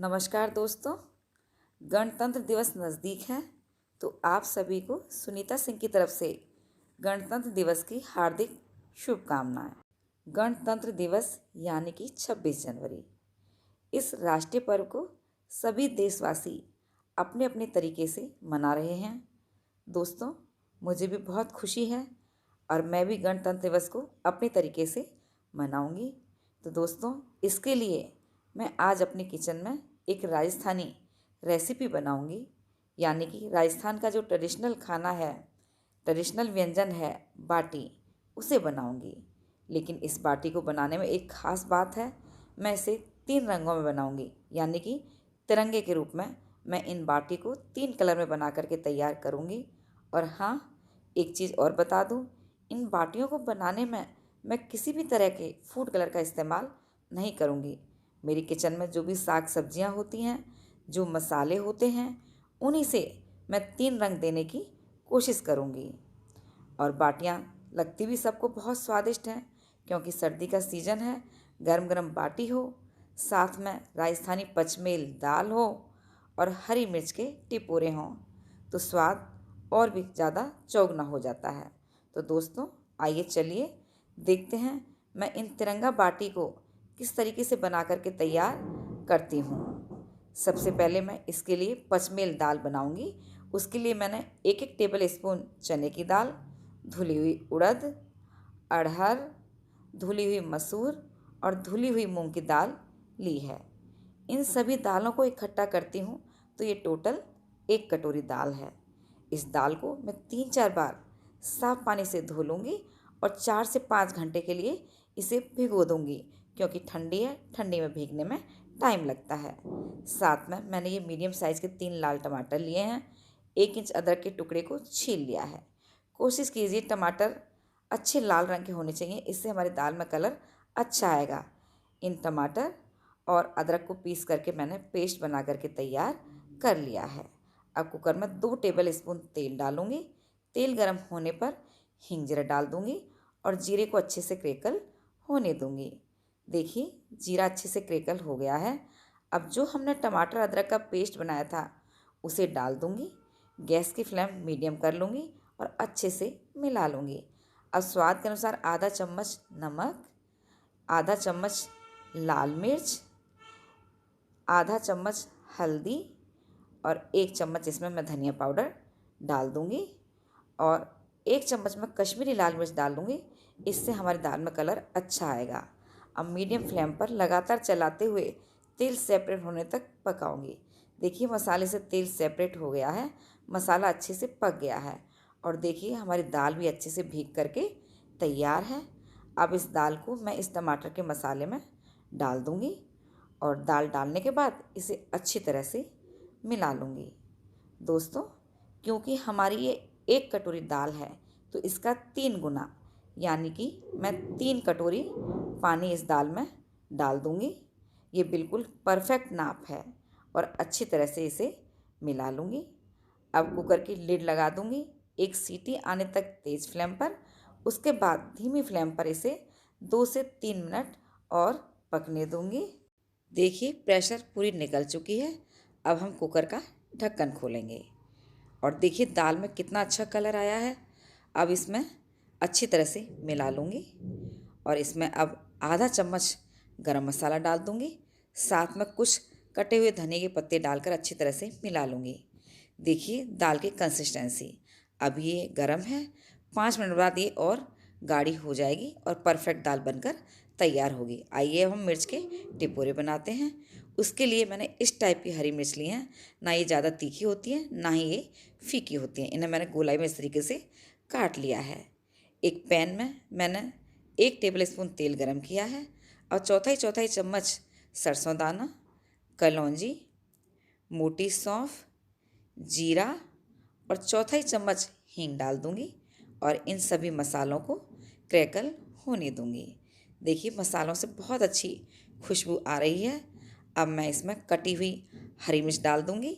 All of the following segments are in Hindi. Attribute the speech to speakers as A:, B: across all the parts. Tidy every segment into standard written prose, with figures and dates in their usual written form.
A: नमस्कार दोस्तों। गणतंत्र दिवस नज़दीक है तो आप सभी को सुनीता सिंह की तरफ से गणतंत्र दिवस की हार्दिक शुभकामनाएं। गणतंत्र दिवस यानी कि 26 जनवरी, इस राष्ट्रीय पर्व को सभी देशवासी अपने अपने तरीके से मना रहे हैं। दोस्तों, मुझे भी बहुत खुशी है और मैं भी गणतंत्र दिवस को अपने तरीके से मनाऊंगी। तो दोस्तों, इसके लिए मैं आज अपने किचन में एक राजस्थानी रेसिपी बनाऊंगी, यानी कि राजस्थान का जो ट्रेडिशनल खाना है, ट्रेडिशनल व्यंजन है बाटी, उसे बनाऊंगी। लेकिन इस बाटी को बनाने में एक ख़ास बात है। मैं इसे 3 रंगों में बनाऊंगी, यानी कि तिरंगे के रूप में मैं इन बाटी को 3 कलर में बना करके तैयार करूंगी। और हाँ, एक चीज़ और बता दूं, इन बाटियों को बनाने में मैं किसी भी तरह के फूड कलर का इस्तेमाल नहीं करूंगी। मेरी किचन में जो भी साग सब्जियां होती हैं, जो मसाले होते हैं, उन्हीं से मैं 3 रंग देने की कोशिश करूंगी। और बाटियां लगती भी सबको बहुत स्वादिष्ट हैं, क्योंकि सर्दी का सीज़न है। गरम गरम बाटी हो, साथ में राजस्थानी पचमेल दाल हो और हरी मिर्च के टिपोरे हों, तो स्वाद और भी ज़्यादा चौगुना हो जाता है। तो दोस्तों, आइए चलिए देखते हैं मैं इन तिरंगा बाटी को किस तरीके से बना करके तैयार करती हूँ। सबसे पहले मैं इसके लिए पचमेल दाल बनाऊंगी। उसके लिए मैंने 1-1 टेबल स्पून चने की दाल, धुली हुई उड़द, अरहर, धुली हुई मसूर और धुली हुई मूंग की दाल ली है। इन सभी दालों को इकट्ठा करती हूँ तो ये टोटल 1 कटोरी दाल है। इस दाल को मैं 3-4 बार साफ पानी से धो लूँगी और 4 से 5 घंटे के लिए इसे भिगो दूँगी, क्योंकि ठंडी है, ठंडी में भीगने में टाइम लगता है। साथ में मैंने ये मीडियम साइज़ के 3 लाल टमाटर लिए हैं। 1 इंच अदरक के टुकड़े को छील लिया है। कोशिश कीजिए टमाटर अच्छे लाल रंग के होने चाहिए, इससे हमारी दाल में कलर अच्छा आएगा। इन टमाटर और अदरक को पीस करके मैंने पेस्ट बना करके तैयार कर लिया है। अब कुकर में 2 टेबल स्पून तेल डालूंगी। तेल गर्म होने पर हींग जीरा डाल दूंगी और जीरे को अच्छे से क्रैकल होने दूंगी। देखिए, जीरा अच्छे से क्रैकल हो गया है। अब जो हमने टमाटर अदरक का पेस्ट बनाया था उसे डाल दूंगी। गैस की फ्लेम मीडियम कर लूँगी और अच्छे से मिला लूँगी। अब स्वाद के अनुसार आधा चम्मच नमक, आधा चम्मच लाल मिर्च, आधा चम्मच हल्दी और 1 चम्मच इसमें मैं धनिया पाउडर डाल दूँगी और 1 चम्मच में कश्मीरी लाल मिर्च डाल दूँगी। इससे हमारी दाल में कलर अच्छा आएगा। अब मीडियम फ्लेम पर लगातार चलाते हुए तेल सेपरेट होने तक पकाऊंगी। देखिए, मसाले से तेल सेपरेट हो गया है, मसाला अच्छे से पक गया है और देखिए हमारी दाल भी अच्छे से भीग करके तैयार है। अब इस दाल को मैं इस टमाटर के मसाले में डाल दूँगी और दाल डालने के बाद इसे अच्छी तरह से मिला लूँगी। दोस्तों, क्योंकि हमारी ये 1 कटोरी दाल है तो इसका 3 गुना, यानी कि मैं 3 कटोरी पानी इस दाल में डाल दूँगी। ये बिल्कुल परफेक्ट नाप है और अच्छी तरह से इसे मिला लूँगी। अब कुकर की लिड लगा दूँगी 1 सीटी आने तक तेज़ फ्लेम पर। उसके बाद धीमी फ्लेम पर इसे 2 से 3 मिनट और पकने दूँगी। देखिए, प्रेशर पूरी निकल चुकी है। अब हम कुकर का ढक्कन खोलेंगे और देखिए दाल में कितना अच्छा कलर आया है। अब इसमें अच्छी तरह से मिला लूँगी और इसमें अब आधा चम्मच गरम मसाला डाल दूँगी। साथ में कुछ कटे हुए धनिया के पत्ते डालकर अच्छी तरह से मिला लूँगी। देखिए दाल की कंसिस्टेंसी, अब ये गरम है। 5 मिनट बाद ये और गाढ़ी हो जाएगी और परफेक्ट दाल बनकर तैयार होगी। आइए अब हम मिर्च के टिपोरे बनाते हैं। उसके लिए मैंने इस टाइप की हरी मिर्च ली हैं। ना ये ज़्यादा तीखी होती है, ना ही ये फीकी होती हैं। इन्हें मैंने गोलाई में इस तरीके से काट लिया है। एक पैन में मैंने 1 टेबल स्पून तेल गरम किया है और चौथाई चौथाई चम्मच सरसों दाना, कलौंजी, मोटी सौंफ, जीरा और चौथाई चम्मच हींग डाल दूंगी और इन सभी मसालों को क्रैकल होने दूंगी। देखिए, मसालों से बहुत अच्छी खुशबू आ रही है। अब मैं इसमें कटी हुई हरी मिर्च डाल दूंगी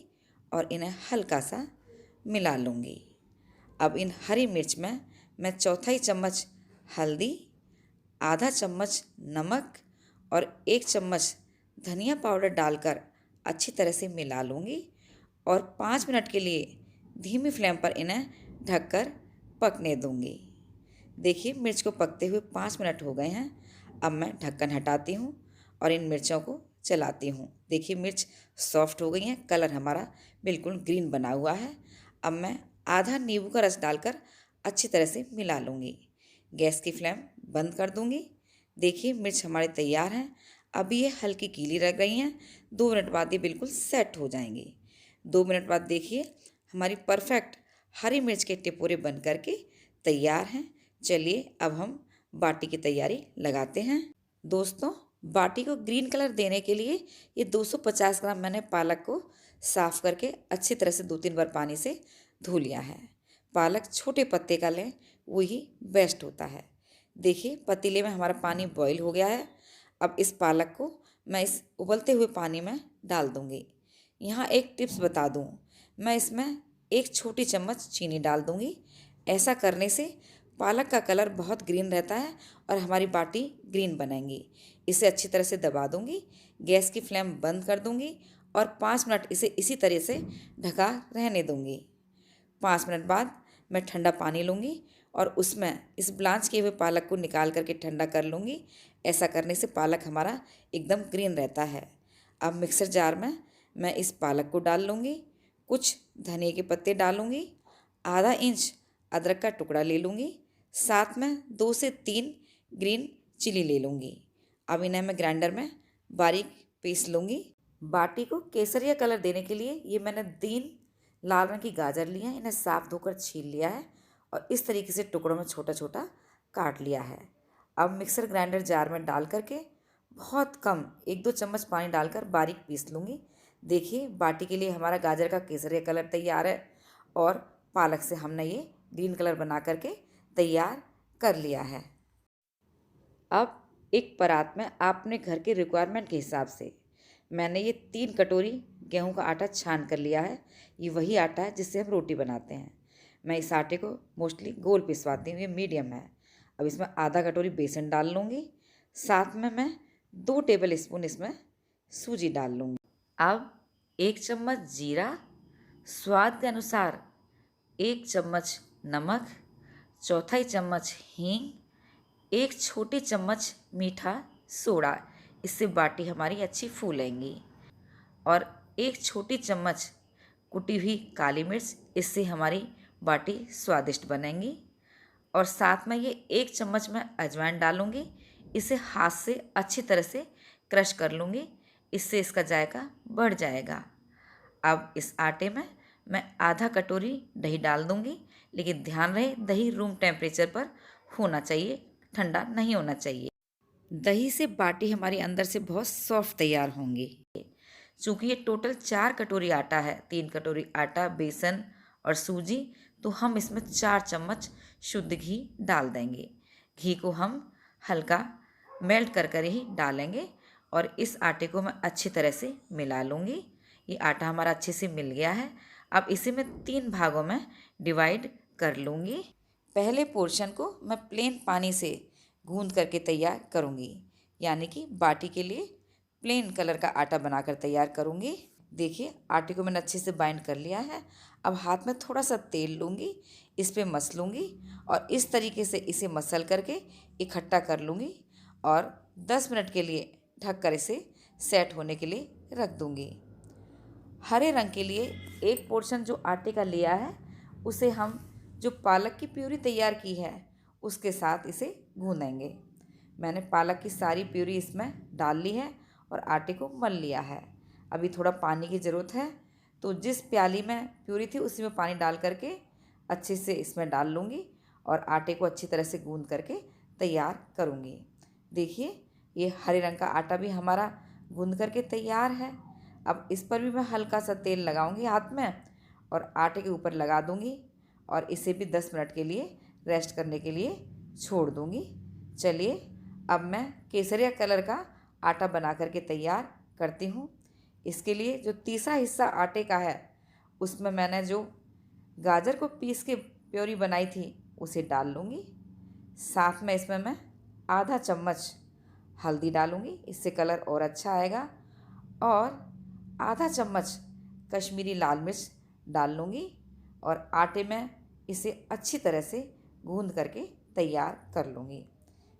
A: और इन्हें हल्का सा मिला लूँगी। अब इन हरी मिर्च में मैं चौथाई चम्मच हल्दी, आधा चम्मच नमक और 1 चम्मच धनिया पाउडर डालकर अच्छी तरह से मिला लूँगी और 5 मिनट के लिए धीमी फ्लेम पर इन्हें ढककर पकने दूँगी। देखिए मिर्च को पकते हुए 5 मिनट हो गए हैं। अब मैं ढक्कन हटाती हूँ और इन मिर्चों को चलाती हूँ। देखिए मिर्च सॉफ्ट हो गई हैं, कलर हमारा बिल्कुल ग्रीन बना हुआ है। अब मैं आधा नींबू का रस डालकर अच्छी तरह से मिला लूँगी। गैस की फ्लेम बंद कर दूँगी। देखिए मिर्च हमारे तैयार हैं। अभी ये हल्की गीली रह गई हैं। 2 मिनट बाद ये बिल्कुल सेट हो जाएंगी। 2 मिनट बाद देखिए हमारी परफेक्ट हरी मिर्च के टिपोरे बन करके तैयार हैं। चलिए अब हम बाटी की तैयारी लगाते हैं। दोस्तों, बाटी को ग्रीन कलर देने के लिए ये 250 ग्राम मैंने पालक को साफ़ करके अच्छी तरह से 2-3 बार पानी से धो लिया है। पालक छोटे पत्ते का लें, वही बेस्ट होता है। देखिए पतीले में हमारा पानी बॉईल हो गया है। अब इस पालक को मैं इस उबलते हुए पानी में डाल दूँगी। यहाँ एक टिप्स बता दूँ, मैं इसमें 1 छोटी चम्मच चीनी डाल दूँगी। ऐसा करने से पालक का कलर बहुत ग्रीन रहता है और हमारी बाटी ग्रीन बनेंगी। इसे अच्छी तरह से दबा दूँगी, गैस की फ्लेम बंद कर दूँगी और 5 मिनट इसे इसी तरह से ढका रहने दूँगी। 5 मिनट बाद मैं ठंडा पानी लूँगी और उसमें इस ब्लांच किए हुए पालक को निकाल करके ठंडा कर लूँगी। ऐसा करने से पालक हमारा एकदम ग्रीन रहता है। अब मिक्सर जार में मैं इस पालक को डाल लूँगी, कुछ धनिया के पत्ते डालूँगी, आधा इंच अदरक का टुकड़ा ले लूँगी, साथ में 2 से 3 ग्रीन चिली ले लूँगी। अब इन्हें मैं ग्राइंडर में बारीक पीस लूँगी। बाटी को केसरिया कलर देने के लिए ये मैंने 3 लाल रंग की गाजर ली हैं, इन्हें साफ धोकर छील लिया है और इस तरीके से टुकड़ों में छोटा छोटा काट लिया है। अब मिक्सर ग्राइंडर जार में डाल करके बहुत कम 1-2 चम्मच पानी डालकर बारीक पीस लूँगी। देखिए बाटी के लिए हमारा गाजर का केसरिया कलर तैयार है और पालक से हमने ये ग्रीन कलर बना करके तैयार कर लिया है। अब एक परात में आपने घर के रिक्वायरमेंट के हिसाब से मैंने ये 3 कटोरी गेहूं का आटा छान कर लिया है। ये वही आटा है जिससे हम रोटी बनाते हैं। मैं इस आटे को मोस्टली गोल पिसवाती हूँ, ये मीडियम है। अब इसमें आधा कटोरी बेसन डाल लूँगी, साथ में मैं 2 टेबल स्पून इसमें सूजी डाल लूँगी। अब 1 चम्मच जीरा, स्वाद के अनुसार 1 चम्मच नमक, चौथाई चम्मच हींग, 1 छोटी चम्मच मीठा सोडा, इससे बाटी हमारी अच्छी फूलेंगी, और 1 छोटी चम्मच कुटी हुई काली मिर्च, इससे हमारी बाटी स्वादिष्ट बनेंगी। और साथ में ये 1 चम्मच मैं अजवाइन डालूँगी, इसे हाथ से अच्छी तरह से क्रश कर लूँगी, इससे इसका जायका बढ़ जाएगा। अब इस आटे में मैं आधा कटोरी दही डाल दूँगी, लेकिन ध्यान रहे दही रूम टेम्परेचर पर होना चाहिए, ठंडा नहीं होना चाहिए। दही से बाटी हमारी अंदर से बहुत सॉफ्ट तैयार होंगी। चूँकि ये टोटल 4 कटोरी आटा है, 3 कटोरी आटा, बेसन और सूजी, तो हम इसमें 4 चम्मच शुद्ध घी डाल देंगे। घी को हम हल्का मेल्ट कर कर ही डालेंगे और इस आटे को मैं अच्छी तरह से मिला लूँगी। ये आटा हमारा अच्छे से मिल गया है। अब इसे मैं 3 भागों में डिवाइड कर लूँगी। पहले पोर्शन को मैं प्लेन पानी से गूंद करके तैयार करूँगी, यानी कि बाटी के लिए प्लेन कलर का आटा बनाकर तैयार करूँगी। देखिए आटे को मैंने अच्छे से बाइंड कर लिया है। अब हाथ में थोड़ा सा तेल लूँगी, इस पर मसलूँगी और इस तरीके से इसे मसल करके इकट्ठा कर लूँगी और 10 मिनट के लिए ढक कर इसे सेट होने के लिए रख दूँगी। हरे रंग के लिए एक पोर्शन जो आटे का लिया है, उसे हम जो पालक की प्यूरी तैयार की है उसके साथ इसे गूँधेंगे। मैंने पालक की सारी प्यूरी इसमें डाल ली है और आटे को मल लिया है। अभी थोड़ा पानी की ज़रूरत है, तो जिस प्याली में प्यूरी थी उसी में पानी डाल करके अच्छे से इसमें डाल लूँगी और आटे को अच्छी तरह से गूँध करके तैयार करूँगी। देखिए ये हरे रंग का आटा भी हमारा गूँध करके तैयार है। अब इस पर भी मैं हल्का सा तेल लगाऊंगी हाथ में और आटे के ऊपर लगा दूंगी और इसे भी 10 मिनट के लिए रेस्ट करने के लिए छोड़ दूंगी। चलिए अब मैं केसरिया कलर का आटा बना करके तैयार करती हूँ। इसके लिए जो तीसरा हिस्सा आटे का है उसमें मैंने जो गाजर को पीस के प्योरी बनाई थी उसे डाल लूँगी। साथ में इसमें मैं आधा चम्मच हल्दी डालूँगी, इससे कलर और अच्छा आएगा, और आधा चम्मच कश्मीरी लाल मिर्च डाल लूँगी और आटे में इसे अच्छी तरह से गूंद करके तैयार कर लूँगी।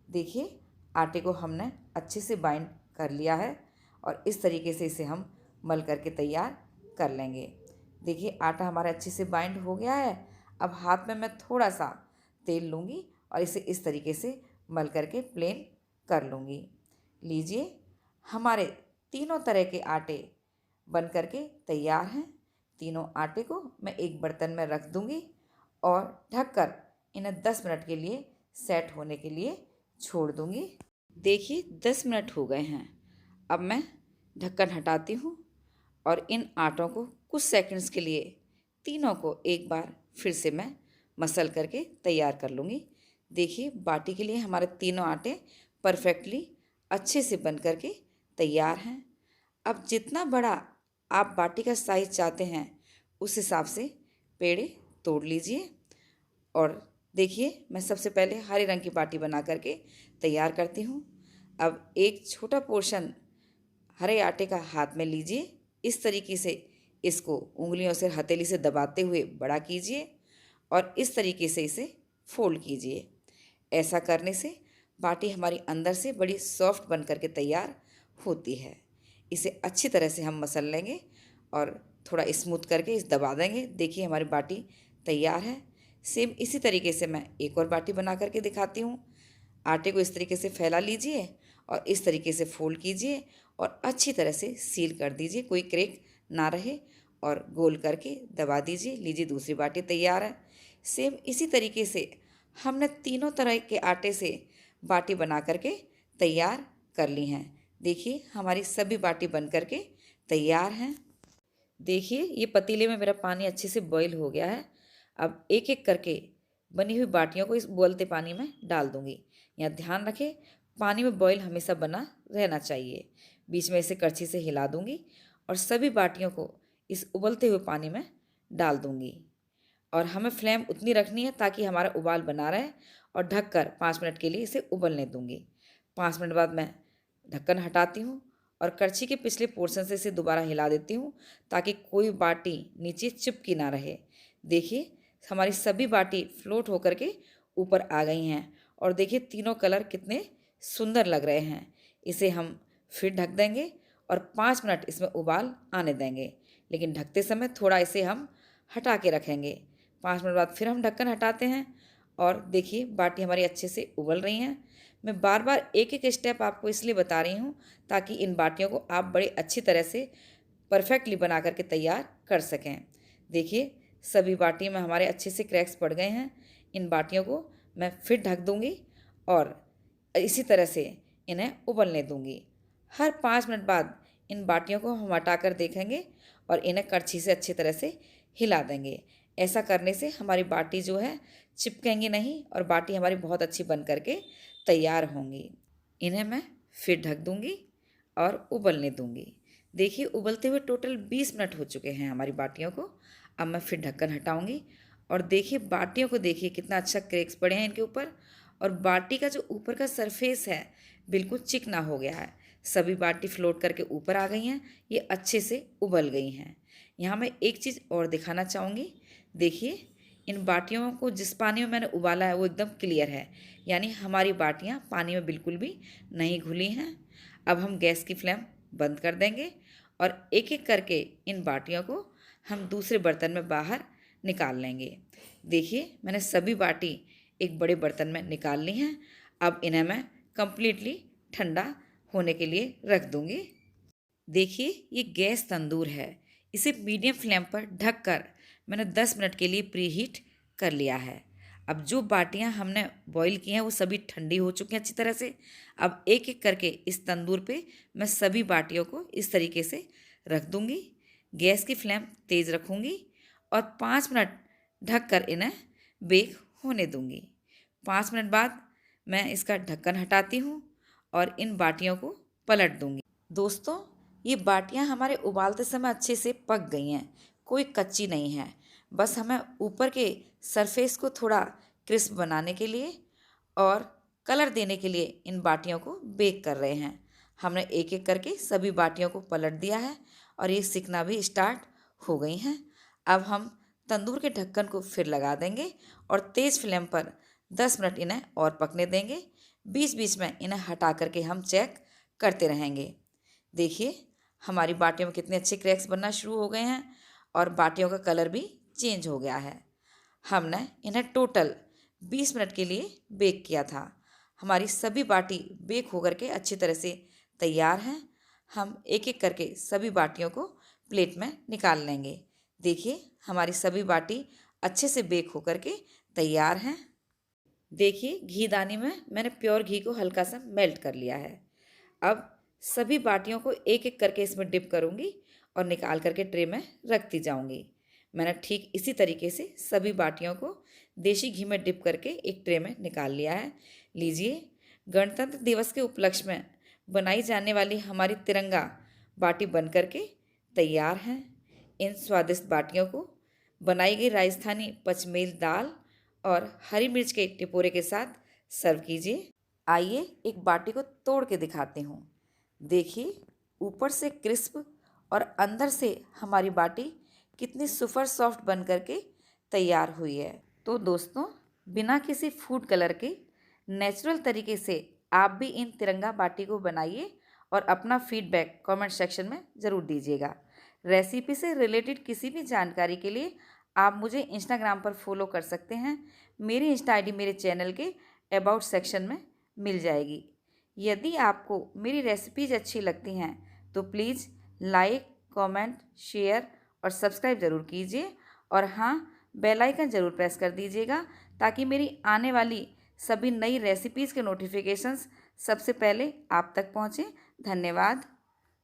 A: देखिए आटे को हमने अच्छे से बाइंड कर लिया है और इस तरीके से इसे हम मल करके तैयार कर लेंगे। देखिए आटा हमारा अच्छे से बाइंड हो गया है। अब हाथ में मैं थोड़ा सा तेल लूँगी और इसे इस तरीके से मल करके प्लेन कर लूँगी। लीजिए हमारे तीनों तरह के आटे बन करके तैयार हैं। तीनों आटे को मैं एक बर्तन में रख दूँगी और ढककर इन्हें 10 मिनट के लिए सेट होने के लिए छोड़ दूँगी। देखिए 10 मिनट हो गए हैं। अब मैं ढक्कन हटाती हूँ और इन आटों को कुछ सेकंड्स के लिए तीनों को एक बार फिर से मैं मसल करके तैयार कर लूँगी। देखिए बाटी के लिए हमारे तीनों आटे परफेक्टली अच्छे से बन करके तैयार हैं। अब जितना बड़ा आप बाटी का साइज़ चाहते हैं उस हिसाब से पेड़े तोड़ लीजिए। और देखिए मैं सबसे पहले हरे रंग की बाटी बना करके तैयार करती हूँ। अब एक छोटा पोर्शन हरे आटे का हाथ में लीजिए। इस तरीके से इसको उंगलियों से हथेली से दबाते हुए बड़ा कीजिए और इस तरीके से इसे फोल्ड कीजिए। ऐसा करने से बाटी हमारी अंदर से बड़ी सॉफ्ट बन करके तैयार होती है। इसे अच्छी तरह से हम मसल लेंगे और थोड़ा स्मूथ करके इस दबा देंगे। देखिए हमारी बाटी तैयार है। सेम इसी तरीके से मैं एक और बाटी बना करके दिखाती हूँ। आटे को इस तरीके से फैला लीजिए और इस तरीके से फोल्ड कीजिए और अच्छी तरह से सील कर दीजिए, कोई क्रैक ना रहे, और गोल करके दबा दीजिए। लीजिए दूसरी बाटी तैयार है। सेम इसी तरीके से हमने तीनों तरह के आटे से बाटी बना करके तैयार कर ली हैं। देखिए हमारी सभी बाटी बन करके तैयार हैं। देखिए ये पतीले में मेरा पानी अच्छे से बॉईल हो गया है। अब एक एक करके बनी हुई बाटियों को इस उबलते पानी में डाल दूंगी। यहाँ ध्यान रखें पानी में बॉईल हमेशा बना रहना चाहिए। बीच में इसे करछी से हिला दूंगी और सभी बाटियों को इस उबलते हुए पानी में डाल दूंगी। और हमें फ्लेम उतनी रखनी है ताकि हमारा उबाल बना रहे, और ढककर 5 मिनट के लिए इसे उबलने दूंगी। 5 मिनट बाद मैं ढक्कन हटाती हूँ और करछी के पिछले पोर्शन से इसे दोबारा हिला देती हूँ ताकि कोई बाटी नीचे चिपकी ना रहे। देखिए हमारी सभी बाटी फ्लोट होकर के ऊपर आ गई हैं और देखिए तीनों कलर कितने सुंदर लग रहे हैं। इसे हम फिर ढक देंगे और 5 मिनट इसमें उबाल आने देंगे, लेकिन ढकते समय थोड़ा इसे हम हटा के रखेंगे। 5 मिनट बाद फिर हम ढक्कन हटाते हैं और देखिए बाटी हमारी अच्छे से उबल रही हैं। मैं बार बार एक एक स्टेप आपको इसलिए बता रही हूँ ताकि इन बाटियों को आप बड़े अच्छी तरह से परफेक्टली बना करके तैयार कर सकें। देखिए सभी बाटी में हमारे अच्छे से क्रैक्स पड़ गए हैं। इन बाटियों को मैं फिर ढक दूँगी और इसी तरह से इन्हें उबलने दूँगी। हर 5 मिनट बाद इन बाटियों को हम हटा कर देखेंगे और इन्हें करछी से अच्छी तरह से हिला देंगे। ऐसा करने से हमारी बाटी जो है चिपकेंगी नहीं और बाटी हमारी बहुत अच्छी बन करके तैयार होंगी। इन्हें मैं फिर ढक दूँगी और उबलने दूँगी। देखिए उबलते हुए टोटल 20 मिनट हो चुके हैं हमारी बाटियों को। अब मैं फिर ढक्कन हटाऊँगी और देखिए बाटियों को देखिए कितना अच्छा क्रैक्स पड़े हैं इनके ऊपर, और बाटी का जो ऊपर का सरफेस है बिल्कुल चिकना हो गया है। सभी बाटी फ्लोट करके ऊपर आ गई हैं, ये अच्छे से उबल गई हैं। यहाँ मैं एक चीज़ और दिखाना चाहूँगी। देखिए इन बाटियों को जिस पानी में मैंने उबाला है वो एकदम क्लियर है, यानी हमारी बाटियाँ पानी में बिल्कुल भी नहीं घुली हैं। अब हम गैस की फ्लेम बंद कर देंगे और एक एक करके इन बाटियों को हम दूसरे बर्तन में बाहर निकाल लेंगे। देखिए मैंने सभी बाटी एक बड़े बर्तन में निकाल ली हैं। अब इन्हें मैं कंप्लीटली ठंडा होने के लिए रख दूँगी। देखिए ये गैस तंदूर है, इसे मीडियम फ्लेम पर ढककर मैंने 10 मिनट के लिए प्री हीट कर लिया है। अब जो बाटियां हमने बॉईल की हैं वो सभी ठंडी हो चुकी हैं अच्छी तरह से। अब एक एक करके इस तंदूर पे मैं सभी बाटियों को इस तरीके से रख दूंगी। गैस की फ्लेम तेज़ रखूंगी और 5 मिनट ढककर इन्हें बेक होने दूंगी। 5 मिनट बाद मैं इसका ढक्कन हटाती हूँ और इन बाटियों को पलट दूंगी। दोस्तों ये बाटियां हमारे उबालते समय अच्छे से पक गई हैं, कोई कच्ची नहीं है। बस हमें ऊपर के सरफेस को थोड़ा क्रिस्प बनाने के लिए और कलर देने के लिए इन बाटियों को बेक कर रहे हैं। हमने एक एक करके सभी बाटियों को पलट दिया है और ये सिकना भी स्टार्ट हो गई हैं। अब हम तंदूर के ढक्कन को फिर लगा देंगे और तेज़ फ्लेम पर 10 मिनट इन्हें और पकने देंगे। बीच बीच में इन्हें हटा करके हम चेक करते रहेंगे। देखिए हमारी बाटियों में कितने अच्छे क्रैक्स बनना शुरू हो गए हैं और बाटियों का कलर भी चेंज हो गया है। हमने इन्हें टोटल 20 मिनट के लिए बेक किया था। हमारी सभी बाटी बेक होकर के अच्छी तरह से तैयार हैं। हम एक एक करके सभी बाटियों को प्लेट में निकाल लेंगे। देखिए हमारी सभी बाटी अच्छे से बेक होकर के तैयार हैं। देखिए घीदानी में मैंने प्योर घी को हल्का सा मेल्ट कर लिया है। अब सभी बाटियों को एक एक करके इसमें डिप करूँगी और निकाल करके ट्रे में रखती जाऊँगी। मैंने ठीक इसी तरीके से सभी बाटियों को देसी घी में डिप करके एक ट्रे में निकाल लिया है। लीजिए गणतंत्र दिवस के उपलक्ष्य में बनाई जाने वाली हमारी तिरंगा बाटी बन करके तैयार हैं। इन स्वादिष्ट बाटियों को बनाई गई राजस्थानी पचमेल दाल और हरी मिर्च के टिपोरे के साथ सर्व कीजिए। आइए एक बाटी को तोड़ के दिखाती हूँ। देखिए ऊपर से क्रिस्प और अंदर से हमारी बाटी कितनी सुपर सॉफ्ट बन करके तैयार हुई है। तो दोस्तों बिना किसी फूड कलर के नेचुरल तरीके से आप भी इन तिरंगा बाटी को बनाइए और अपना फीडबैक कमेंट सेक्शन में ज़रूर दीजिएगा। रेसिपी से रिलेटेड किसी भी जानकारी के लिए आप मुझे इंस्टाग्राम पर फॉलो कर सकते हैं। मेरी इंस्टा आईडी मेरे चैनल के अबाउट सेक्शन में मिल जाएगी। यदि आपको मेरी रेसिपीज़ अच्छी लगती हैं तो प्लीज़ लाइक, कमेंट, शेयर और सब्सक्राइब ज़रूर कीजिए और हाँ, बेल आइकन ज़रूर प्रेस कर दीजिएगा ताकि मेरी आने वाली सभी नई रेसिपीज़ के नोटिफिकेशंस सबसे पहले आप तक पहुँचें। धन्यवाद।